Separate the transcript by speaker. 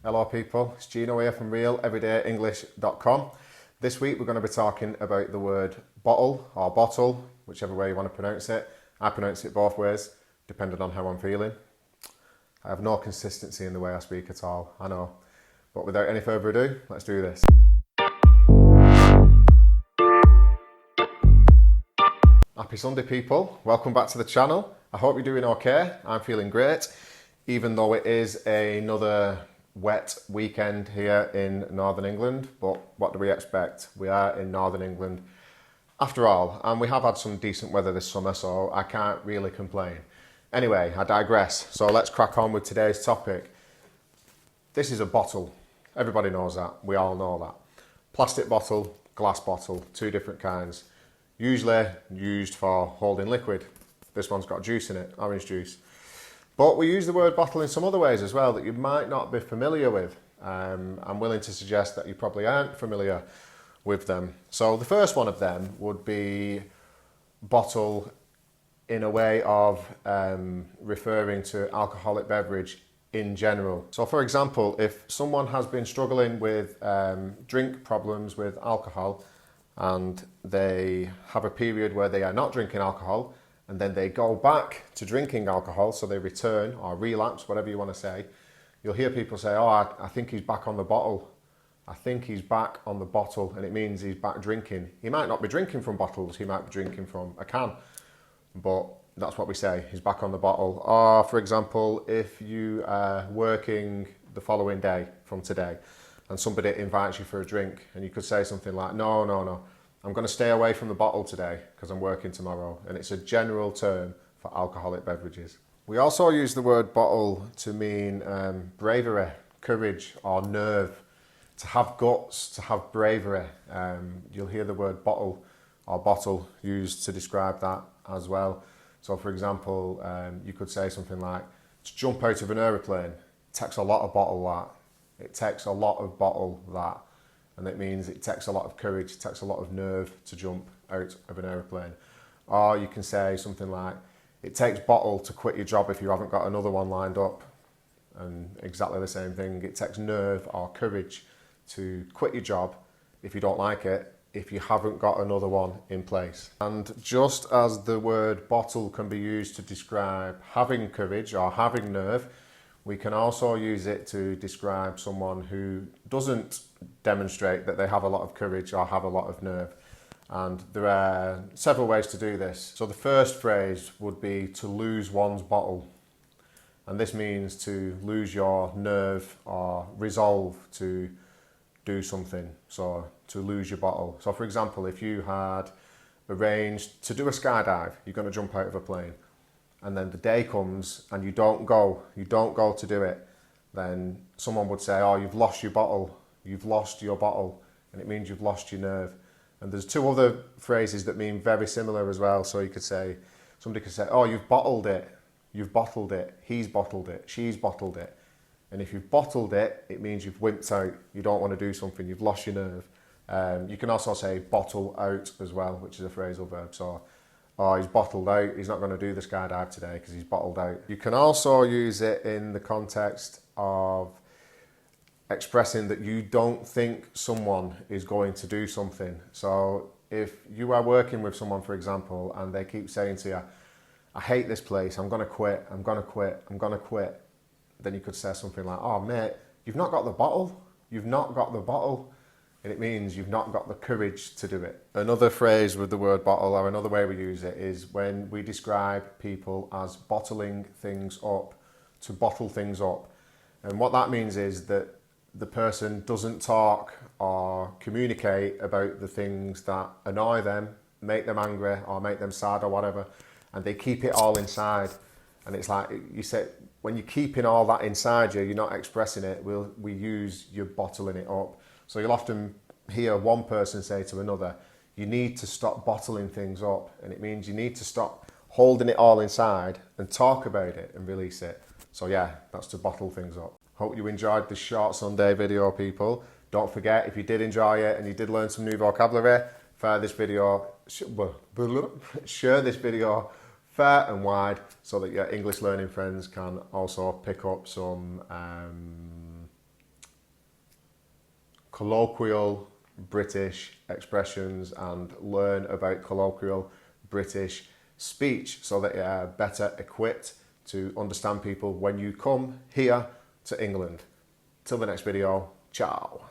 Speaker 1: Hello people, it's Gino here from realeverydayenglish.com. This week we're going to be talking about the word bottle or bottle, whichever way you want to pronounce it. I pronounce it both ways, depending on how I'm feeling. I have no consistency in the way I speak at all, I know. But without any further ado, let's do this. Happy Sunday people, welcome back to the channel. I hope you're doing okay, I'm feeling great, even though it is another wet weekend here in Northern England. But what do we expect? We are in Northern England after all, and we have had some decent weather this summer, so I can't really complain. Anyway, I digress, so let's crack on with today's topic. This is a bottle, everybody knows that, we all know that. Plastic bottle, glass bottle, two different kinds. Usually used for holding liquid. This one's got juice in it, orange juice. But we use the word bottle in some other ways as well that you might not be familiar with. I'm willing to suggest that you probably aren't familiar with them. So the first one of them would be bottle in a way of referring to alcoholic beverage in general. So for example, if someone has been struggling with drink problems with alcohol, and they have a period where they are not drinking alcohol, and then they go back to drinking alcohol, so they return or relapse, whatever you want to say, you'll hear people say, oh, I think he's back on the bottle. I think he's back on the bottle, and it means he's back drinking. He might not be drinking from bottles, he might be drinking from a can, but that's what we say, he's back on the bottle. Or for example, if you are working the following day from today, and somebody invites you for a drink, and you could say something like, no, I'm going to stay away from the bottle today because I'm working tomorrow. And it's a general term for alcoholic beverages. We also use the word bottle to mean bravery, courage, or nerve. To have guts, to have bravery. You'll hear the word bottle or bottle used to describe that as well. So for example, you could say something like, to jump out of an aeroplane takes a lot of bottle that. It takes a lot of bottle that, and it means it takes a lot of courage, it takes a lot of nerve to jump out of an aeroplane. Or you can say something like, it takes bottle to quit your job if you haven't got another one lined up. And exactly the same thing, it takes nerve or courage to quit your job if you don't like it, if you haven't got another one in place. And just as the word bottle can be used to describe having courage or having nerve, we can also use it to describe someone who doesn't demonstrate that they have a lot of courage or have a lot of nerve. And there are several ways to do this. So the first phrase would be to lose one's bottle. And this means to lose your nerve or resolve to do something. So to lose your bottle. So for example, if you had arranged to do a skydive, you're going to jump out of a plane, and then the day comes and you don't go to do it, then someone would say, oh, you've lost your bottle, and it means you've lost your nerve. And there's two other phrases that mean very similar as well. So you could say, somebody could say, oh, you've bottled it, he's bottled it, she's bottled it. And if you've bottled it, it means you've wimped out, you don't want to do something, you've lost your nerve. You can also say bottle out as well, which is a phrasal verb. So, oh, he's bottled out, he's not going to do the skydive today because he's bottled out. You can also use it in the context of expressing that you don't think someone is going to do something. So if you are working with someone, for example, and they keep saying to you, I hate this place, I'm going to quit, then you could say something like, oh mate, you've not got the bottle. And it means you've not got the courage to do it. Another phrase with the word bottle, or another way we use it, is when we describe people as bottling things up, to bottle things up. And what that means is that the person doesn't talk or communicate about the things that annoy them, make them angry or make them sad or whatever, and they keep it all inside. And it's like you said, when you're keeping all that inside you, you're not expressing it, we use you're bottling it up. So you'll often hear one person say to another, you need to stop bottling things up. And it means you need to stop holding it all inside and talk about it and release it. So yeah, that's to bottle things up. Hope you enjoyed this short Sunday video, people. Don't forget, if you did enjoy it and you did learn some new vocabulary, share this video far and wide so that your English learning friends can also pick up some colloquial British expressions and learn about colloquial British speech so that you're better equipped to understand people when you come here to England. Till the next video, ciao.